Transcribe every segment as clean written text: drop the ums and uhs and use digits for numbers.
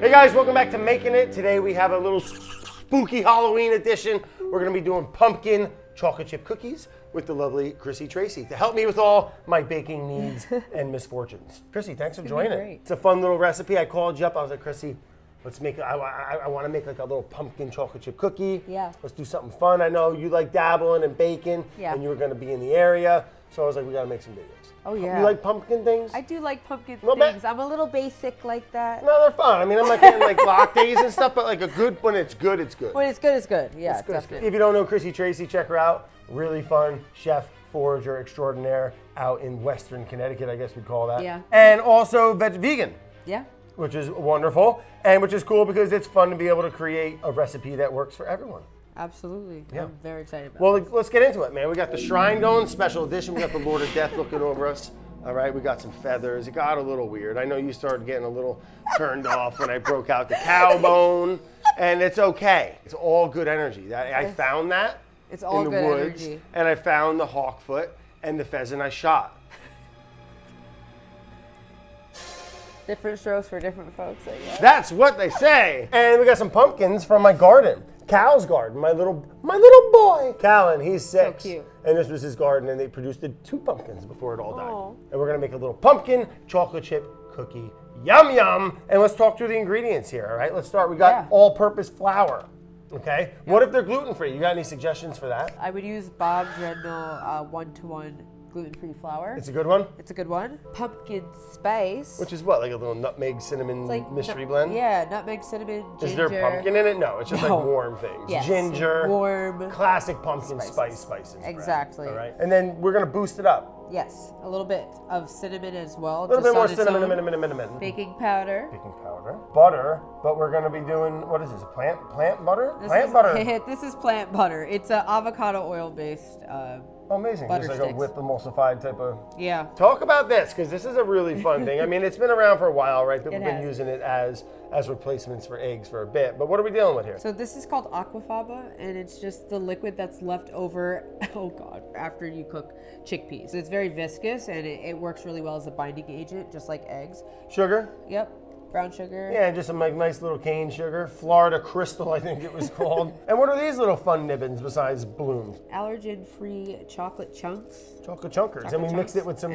Hey guys, welcome back to Making It. Today we have a little spooky Halloween edition. We're gonna be doing pumpkin chocolate chip cookies with the lovely Chrissy Tracey to help me with all my baking needs and misfortunes. Chrissy, thanks for joining. It's a fun little recipe. I called you up, I was like, Chrissy, let's make, I wanna make like a little pumpkin chocolate chip cookie. Yeah. Let's do something fun. I know you like dabbling and baking, and you were gonna be in the area. So I was like, we gotta make some videos. Oh yeah. You like pumpkin things? I do like pumpkin things. I'm a little basic like that. No, they're fun. I mean, I'm not getting like lattes and stuff, but like when it's good, it's good. When it's good, it's good. Yeah, it's good, definitely. If you don't know Chrissy Tracey, check her out. Really fun chef, forager extraordinaire out in Western Connecticut, I guess we'd call that. Yeah. And also vegan. Yeah. Which is wonderful, and which is cool because it's fun to be able to create a recipe that works for everyone. Absolutely. Yeah. I'm very excited about it. Well, let's get into it, man. We got the shrine going, special edition. We got the Lord of Death looking over us. All right, we got some feathers. It got a little weird. I know you started getting a little turned off when I broke out the cow bone, and it's okay. It's all good energy. I found that it's all in the good woods, energy. and I found the hawk foot and the pheasant I shot. Different strokes for different folks, I guess. That's what they say. And we got some pumpkins from my garden. Cal's garden, my little boy. Callan, he's 6. So cute. And this was his garden, and they produced 2 pumpkins before it all died. Aww. And we're gonna make a little pumpkin chocolate chip cookie. Yum, yum. And let's talk through the ingredients here, all right? Let's start. We got all-purpose flour, okay? Yeah. What if they're gluten-free? You got any suggestions for that? I would use Bob's Red Mill 1-to-1 gluten-free flour. It's a good one? It's a good one. Pumpkin spice. Which is what, like a little nutmeg cinnamon mystery blend? Yeah, nutmeg, cinnamon, ginger. Is there pumpkin in it? No, it's just like warm things. Yes. Ginger. Warm. Classic pumpkin spices. Exactly. All right. And then we're gonna boost it up. Yes, a little bit of cinnamon as well. A little bit more cinnamon. Baking powder. Baking powder. Butter, but we're gonna be doing, what is this, plant butter? This is plant butter. It's an avocado oil based amazing. Butter Just like sticks. a whip emulsified type of. Yeah. Talk about this, because this is a really fun thing. I mean, it's been around for a while, right? People have been using it as replacements for eggs for a bit. But what are we dealing with here? So this is called aquafaba, and it's just the liquid that's left over, after you cook chickpeas. It's very viscous, and it works really well as a binding agent, just like eggs. Sugar? Yep. Brown sugar. Yeah, just some like nice little cane sugar. Florida Crystal, I think it was called. And what are these little fun nibbins besides blooms? Allergen-free chocolate chunks. Chocolate chunkers. And we mixed it with some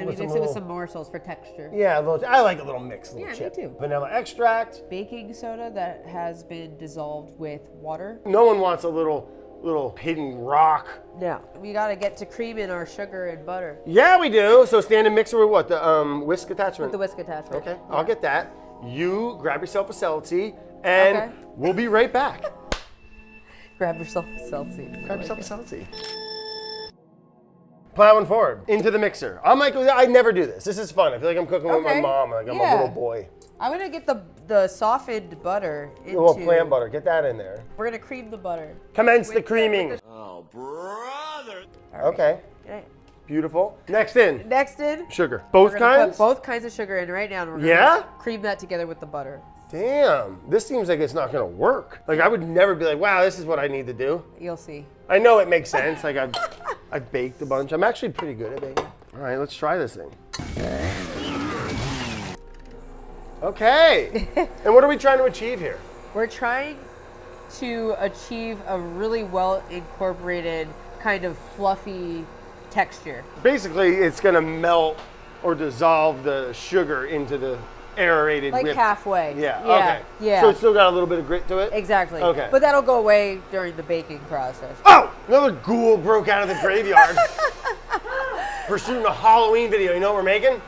some morsels for texture. Yeah, I like a little mix, little chip. Me too. Vanilla extract. Baking soda that has been dissolved with water. No one wants a little hidden rock. Yeah. We gotta get to creaming our sugar and butter. Yeah, we do. So standard mixer with what? The whisk attachment? With the whisk attachment. Okay, yeah. I'll get that. You grab yourself a Seltzy, and we'll be right back. Grab yourself a Seltzy. Grab yourself a Seltzy. Plowing forward into the mixer. I never do this. This is fun. I feel like I'm cooking with my mom, like I'm a little boy. I'm gonna get the softened butter into... A little plant butter. Get that in there. We're gonna cream the butter. Commence the creaming. Oh, brother. Right. Okay. Beautiful. Next in. Sugar. Both kinds? Put both kinds of sugar in right now. And we're gonna cream that together with the butter. Damn. This seems like it's not going to work. Like, I would never be like, wow, this is what I need to do. You'll see. I know it makes sense. Like, I've baked a bunch. I'm actually pretty good at baking. All right, let's try this thing. Okay. And what are we trying to achieve here? We're trying to achieve a really well incorporated kind of fluffy texture. Basically, it's going to melt or dissolve the sugar into the aerated like whipped. Halfway. Yeah. Okay. Yeah. So it's still got a little bit of grit to it? Exactly. Okay. But that'll go away during the baking process. Oh! Another ghoul broke out of the graveyard. We're shooting a Halloween video. You know what we're making?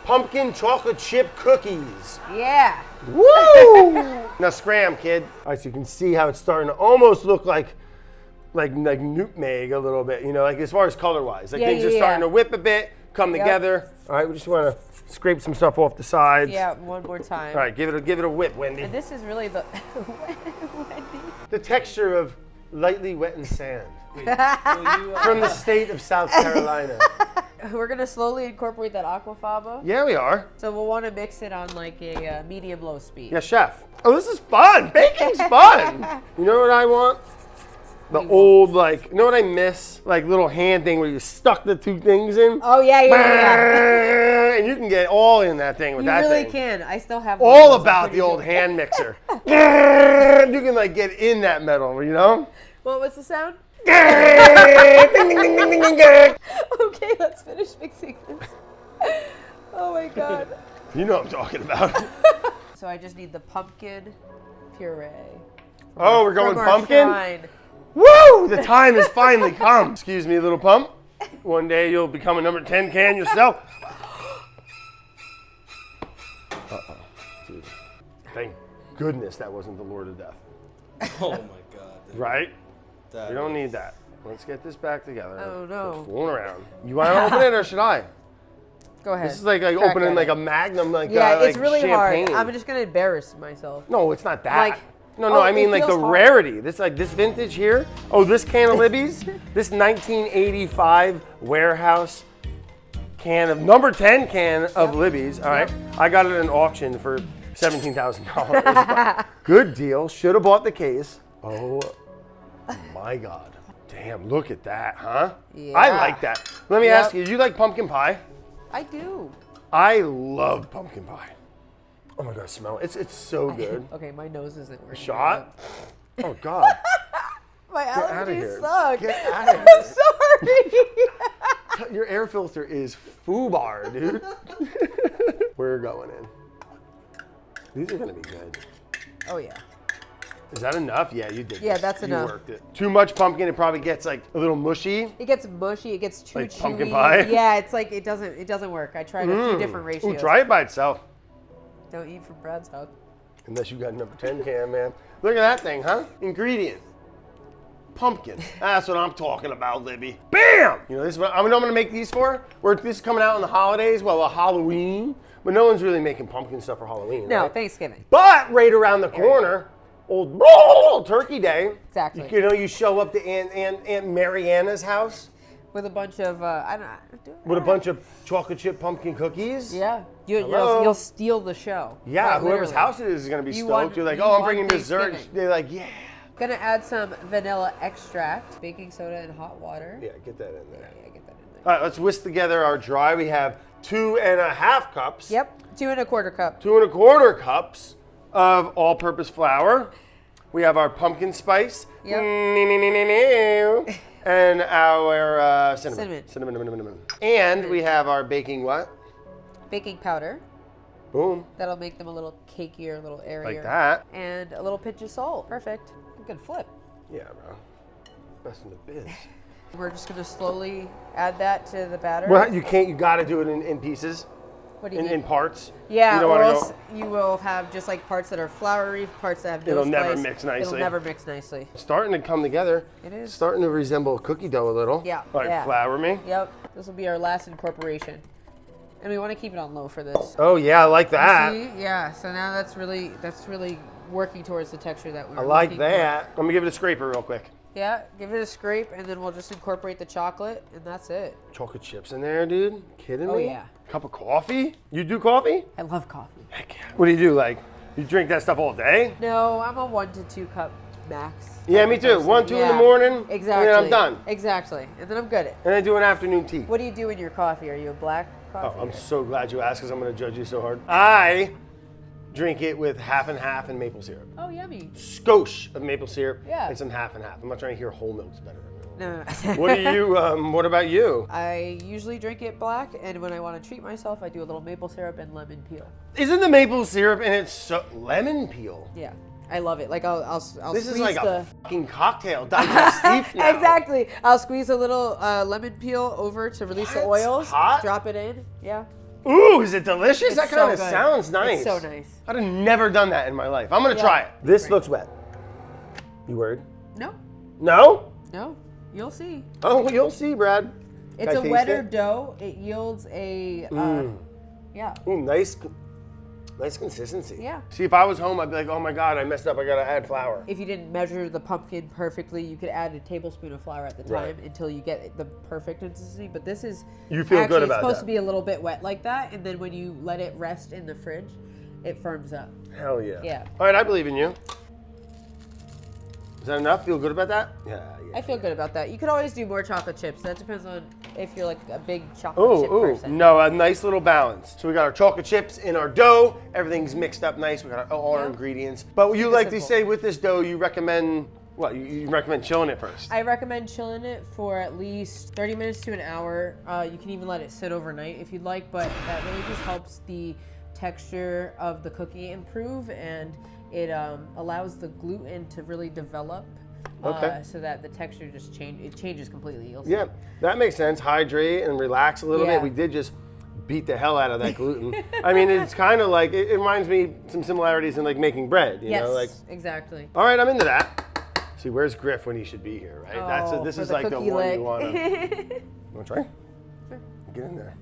Pumpkin chocolate chip cookies. Yeah. Woo! Now scram, kid. All right, so you can see how it's starting to almost look like nutmeg a little bit, you know, like as far as color-wise. Like things are starting to whip a bit, come together. All right, we just want to scrape some stuff off the sides. Yeah, one more time. All right, give it a whip, Wendy. And this is really the the texture of lightly wettened sand. From the state of South Carolina. We're gonna slowly incorporate that aquafaba. Yeah, we are. So we'll want to mix it on like a medium-low speed. Yeah, chef. Oh, this is fun. Baking's fun. You know what I want? The old, like, you know what I miss? Like, little hand thing where you stuck the two things in. Oh, yeah. And you can get all in that thing with You that really thing. can. I still have one All of those, I'm about pretty the old sure. hand mixer. You can, like, get in that metal, you know? What was the sound? Ding, ding, ding, ding, ding, ding, ding. Okay, let's finish mixing this. Oh my god. You know what I'm talking about. So I just need the pumpkin puree. Oh, we're going From our pumpkin? shrine. Woo! The time has finally come. Excuse me, little pump. One day you'll become a number 10 can yourself. Uh-oh. Dude. Thank goodness that wasn't the Lord of Death. Oh my god. Dude. Right? That We don't need that. Let's get this back together. Oh, no. Quit fooling around. You want to open it or should I? Go ahead. This is like Crack opening at like it. a Magnum, like Yeah, like it's really champagne. hard. I'm just gonna embarrass myself. No, it's not that. Like- no, oh, I mean it like the feels hard. rarity. This like this vintage here. Oh, this can of Libby's. This 1985 warehouse can of number 10 can of Libby's. All right, I got it at an auction for $17,000. Good deal. Should have bought the case. Oh my God. Damn, look at that, huh? Yeah. I like that. Let me Yep. ask you, do you like pumpkin pie? I do. I love pumpkin pie. Oh my God, smell it. It's so good. Okay, my nose isn't working. Shot? Oh God. My Get outta allergies here. suck. Get out of I'm here. sorry. Your air filter is foobar, dude. We're going in. These are gonna be good. Oh yeah. Is that enough? Yeah, you did. Yeah, this. that's you enough. Worked it. Too much pumpkin, it probably gets like a little mushy. It gets mushy. It gets too Like chewy. pumpkin pie? Yeah, it's like it doesn't work. I tried a few different ratios. Ooh, try it by itself. Don't eat from Brad's house. Unless you got number 10 can, man. Look at that thing, huh? Ingredient. Pumpkin. That's what I'm talking about, Libby. Bam! You know, this is what I'm gonna make these for. This is coming out in the holidays, well, Halloween. But no one's really making pumpkin stuff for Halloween. No, right? Thanksgiving. But right around the corner, old Turkey Day. Exactly. You know, you show up to Aunt Mariana's house With a bunch of with a bunch of chocolate chip pumpkin cookies. Yeah. Hello? You'll steal the show. Yeah, Quite whoever's literally. house it is going to be You stoked. want- You're like, you oh, I'm want bringing dessert. Thanksgiving. They're like, yeah. Gonna add some vanilla extract, baking soda, and hot water. Yeah, get that in there. Yeah, get that in there. All right, let's whisk together our dry. We have 2.5 cups. Yep. 2 1/4 cup. 2 1/4 cups of all-purpose flour. We have our pumpkin spice. Yep. And our cinnamon. Cinnamon. And we have our baking what? Baking powder. Boom. That'll make them a little cakier, a little airier. Like that. And a little pinch of salt. Perfect. Good flip. Yeah, bro. Best in the biz. We're just gonna slowly add that to the batter. Well, you can't. You got to do it in pieces, What do you in mean? parts. Yeah, You don't or wanna else you will have just like parts that are floury, parts that have no It'll never spice. mix nicely. It'll never mix nicely. Starting to come together. It is. Starting to resemble cookie dough a little. Yeah, All right, yeah. flour me. Yep. This will be our last incorporation. And we want to keep it on low for this. Oh yeah, I like that. See? Yeah, so now that's really working towards the texture that we I were like looking that. Let me give it a scraper real quick. for. Yeah, give it a scrape and then we'll just incorporate the chocolate and that's it. Chocolate chips in there, dude. Kidding Oh, me? yeah. Cup of coffee? You do coffee? I love coffee. Heck yeah. What do you do? Like, you drink that stuff all day? No, I'm a 1 to 2 cup max. Yeah, me too. 1, 2 in the morning. Exactly. And then I'm done. Exactly. And then I'm good. And I do an afternoon tea. What do you do in your coffee? Are you a black coffee? Oh, I'm so glad you asked because I'm going to judge you so hard. I drink it with half and half and maple syrup. Oh, yummy. Skosh of maple syrup. Yeah. And some half and half. I'm not trying to hear whole milk's better. No. What do you? What about you? I usually drink it black, and when I want to treat myself, I do a little maple syrup and lemon peel. Isn't the maple syrup and it's so lemon peel? Yeah, I love it. Like I'll This squeeze is like the. a fucking cocktail digestif now. Exactly. I'll squeeze a little lemon peel over to release the What? oils. Hot? Drop it in. Yeah. Ooh, is it delicious? It's That so kind of good. sounds nice. It's so nice. I'd have never done that in my life. I'm gonna Yeah. try it. This Great. looks wet. You worried? No, No? no, you'll see. Oh, well, you'll see, Brad. It's Can I a taste wetter it? dough. It yields a. Yeah. Ooh, nice consistency. Yeah. See, if I was home, I'd be like, oh my God, I messed up. I gotta add flour. If you didn't measure the pumpkin perfectly, you could add a tablespoon of flour at the time Right. until you get the perfect consistency. But this is You feel actually good about supposed that. to be a little bit wet like that, and then when you let it rest in the fridge, it firms up. Hell yeah. Yeah. All right, I believe in you. Is that enough? Feel good about that? Yeah. I feel good about that. You could always do more chocolate chips. That depends on if you're like a big chocolate chip person. No, a nice little balance. So we got our chocolate chips in our dough. Everything's mixed up nice. We got all our ingredients. But you like to say with this dough, you recommend what? You recommend chilling it first? I recommend chilling it for at least 30 minutes to an hour. You can even let it sit overnight if you'd like, but that really just helps the texture of the cookie improve, and it allows the gluten to really develop. So that the texture just changes completely. You'll see. Yeah, that makes sense. Hydrate and relax a little bit. We did just beat the hell out of that gluten. I mean, it's kind of like, it reminds me some similarities in like making bread, you know? Like, exactly. All right, I'm into that. See, where's Griff when he should be here, right? This is like the one you want to. You want to try? Sure. Get in there.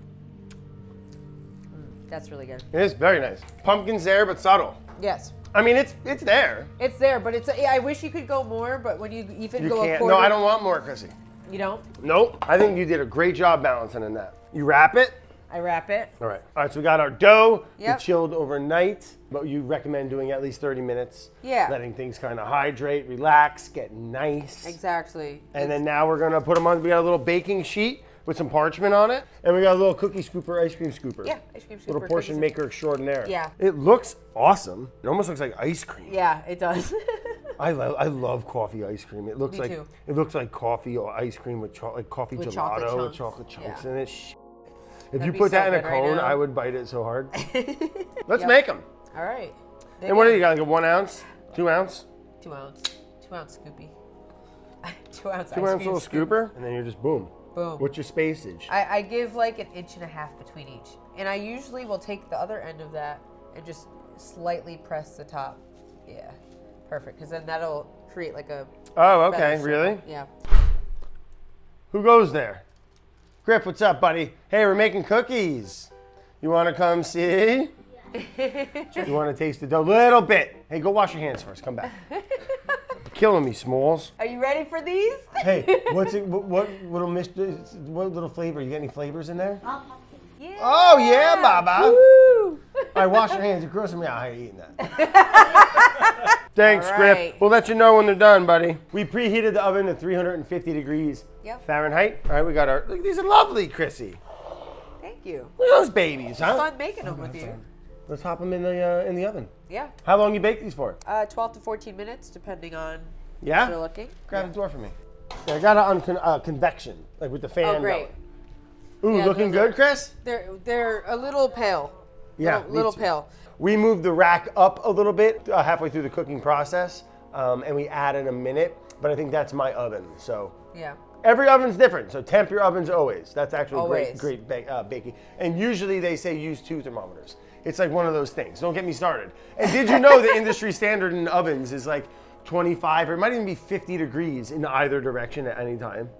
That's really good. It is very nice. Pumpkin's there, but subtle. Yes. I mean, it's there. It's there, but I wish you could go more, but when you even go can't. a quarter. No, I don't want more, Chrissy. You don't? Nope. I think you did a great job balancing in that. You wrap it. I wrap it. All right, so we got our dough. Yep. We chilled overnight, but you recommend doing at least 30 minutes. Yeah. Letting things kind of hydrate, relax, get nice. Exactly. And then now we're gonna put them on, we got a little baking sheet with some parchment on it. And we got a little cookie scooper, ice cream scooper. Yeah, ice cream scooper. Little portion maker extraordinaire. Yeah. It looks awesome. It almost looks like ice cream. Yeah, it does. I love coffee ice cream. It looks Me too. It looks like coffee or ice cream with like coffee With gelato with chocolate chunks in it. If That'd you be put so that in a good right cone, now. I would bite it so hard. Let's make them. All right. And what do you got? Like a 1 ounce, 2 ounce? 2 ounce. 2 ounce scoopy. 2 ounce. 2 ounce little scooper, and then you're just boom. Boom. What's your spacage? I give like 1.5 inches between each, and I usually will take the other end of that and just slightly press the top. Yeah, perfect. Because then that'll create like a. Oh, okay. better Really? circle. Yeah. Who goes there? Griff, what's up, buddy? Hey, we're making cookies. You want to come see? You want to taste the dough? Little bit. Hey, go wash your hands first. Come back. Killing me, Smalls. Are you ready for these? Hey, what little flavor? You got any flavors in there? Yeah. Oh yeah, Baba. Woo. All right, wash your hands. You're grossing me out. How are you eating that? Thanks, All Griff. right. We'll let you know when they're done, buddy. We preheated the oven to 350 degrees Fahrenheit. All right, we got our. Look, these are lovely, Chrissy. Thank you. Look at those babies, huh? Fun making them with you. Let's hop them in the oven. Yeah. How long you bake these for? 12 to 14 minutes, depending on Yeah. how they're looking. Grab the door for me. Yeah, I got it on convection, like with the fan. Oh, great. Ooh, Yeah, looking those good, Chris? They're a little pale. Yeah, Little me too. pale. We moved the rack up a little bit halfway through the cooking process, and we added a minute, but I think that's my oven, so. Yeah. Every oven's different, so temp your ovens always. That's actually Always. great baking. And usually they say use 2 thermometers. It's like one of those things. Don't get me started. And did you know the industry standard in ovens is like 25, or it might even be 50 degrees in either direction at any time?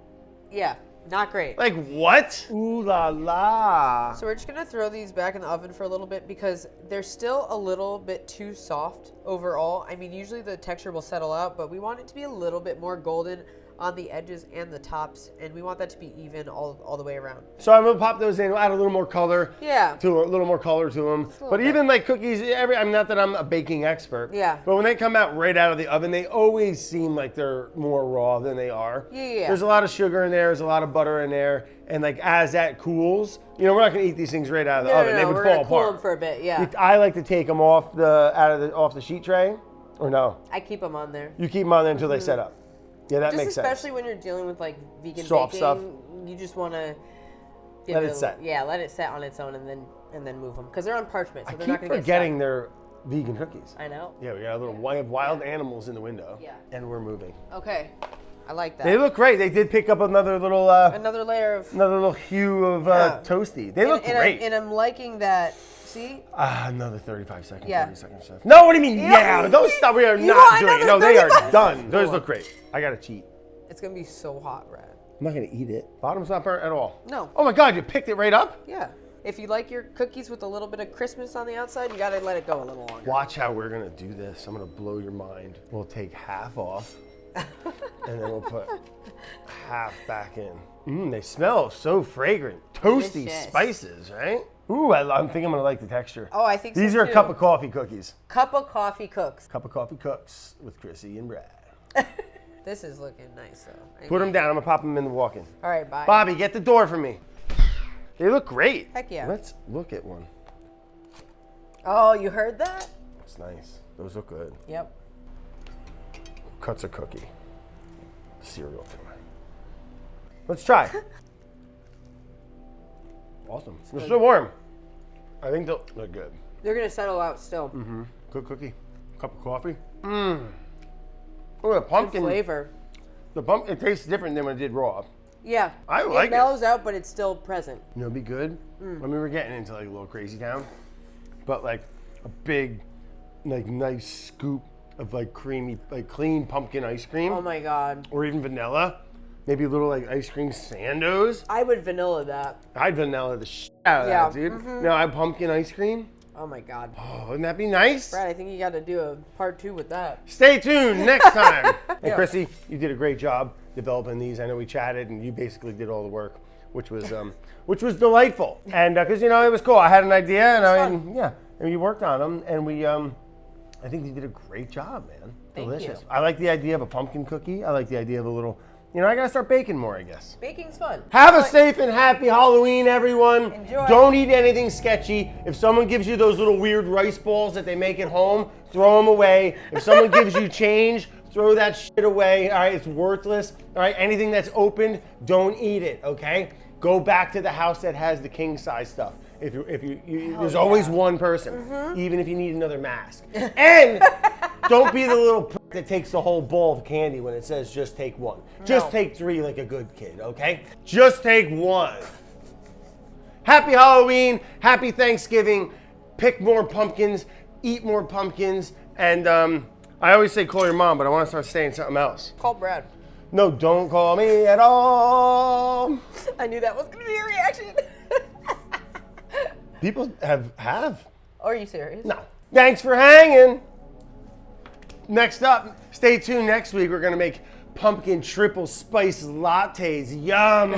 Yeah. Not great. Like what? Ooh la la. So we're just gonna throw these back in the oven for a little bit because they're still a little bit too soft overall. I mean, usually the texture will settle out, but we want it to be a little bit more golden on the edges and the tops, and we want that to be even all the way around. So I'm gonna pop those in, add a little more color. Yeah. To a little more color to them. But bit. even like cookies, I'm not that I'm a baking expert. Yeah. But when they come out right out of the oven, they always seem like they're more raw than they are. Yeah. There's a lot of sugar in there. There's a lot of butter in there, and like as that cools, you know, we're not gonna eat these things right out of the oven. They would we're fall gonna cool apart. them for a bit. Yeah. I like to take them off the sheet tray, or no? I keep them on there. You keep them on there until they set up. Yeah, that Just makes sense. especially when you're dealing with like vegan Soft baking, stuff. you just want to Let it set. Yeah, let it set on its own and then move them because they're on parchment, so I they're keep not going to get forgetting stuck. they're vegan cookies. I know. Yeah, we got a little wild animals in the window. Yeah. And we're moving. Okay, I like that. They look great. They did pick up another little Another layer of. another little hue of toasty. They look and great. and I'm liking that. See? Another 35 seconds, Yeah. 30 seconds. Chef. No, what do you mean? Yeah. Yeah, those stuff we are You not want doing. another No, they are 35? done. Those look great. I gotta cheat. It's gonna be so hot, Brad. I'm not gonna eat it. Bottom's not burnt at all. No. Oh my God, you picked it right up? Yeah. If you like your cookies with a little bit of crispness on the outside, you gotta let it go a little longer. Watch how we're gonna do this. I'm gonna blow your mind. We'll take half off, and then we'll put half back in. They smell so fragrant. Toasty Delicious. spices, right? Ooh, I think I'm gonna like the texture. Oh, I think so, These are a too. cup of coffee cookies. Cup of coffee cooks. Cup of coffee cooks with Chrissy and Brad. This is looking nice though. Put them down. I'm gonna pop them in the walk-in. All right, bye. Bobby, get the door for me. They look great. Heck yeah. Let's look at one. Oh, you heard that? That's nice. Those look good. Yep. Cuts a cookie. Cereal. Let's try. Awesome. They're still warm. I think they'll look good. They're gonna settle out still. Mm-hmm. Good cookie. Cup of coffee. Mmm. Oh, the pumpkin. Good flavor. The pumpkin, it tastes different than when it did raw. Yeah. I like it. Mellows out, but it's still present. You know, it'd be good. I mean, we're getting into like a little crazy town, but like a big, like nice scoop of like creamy, like clean pumpkin ice cream. Oh my God. Or even vanilla. Maybe a little like ice cream sandos. I would vanilla that. I'd vanilla the shit out of that, dude. Mm-hmm. No, I pumpkin ice cream. Oh my God. Oh, wouldn't that be nice? Brad, I think you got to do a part 2 with that. Stay tuned next time. And Yeah. Chrissy, you did a great job developing these. I know we chatted and you basically did all the work, which was delightful. And because you know it was cool. I had an idea and you worked on them, and we I think you did a great job, man. Thank Delicious. you. I like the idea of a pumpkin cookie. I like the idea of a little. You know, I gotta start baking more, I guess. Baking's fun. Have a safe and happy Halloween, everyone. Enjoy. Don't eat anything sketchy. If someone gives you those little weird rice balls that they make at home, throw them away. If someone gives you change, throw that shit away. All right, it's worthless. All right, anything that's opened, don't eat it. Okay, go back to the house that has the king size stuff. If you there's always one person, even if you need another mask. And don't be the little prick that takes the whole bowl of candy when it says just take one. Just take 3 like a good kid, okay? Just take 1. Happy Halloween, happy Thanksgiving. Pick more pumpkins, eat more pumpkins, and I always say call your mom, but I want to start saying something else. Call Brad. No, don't call me at all. I knew that was going to be a reaction. People have. Are you serious? No. Thanks for hanging. Next up, stay tuned next week. We're going to make pumpkin triple spice lattes. Yum.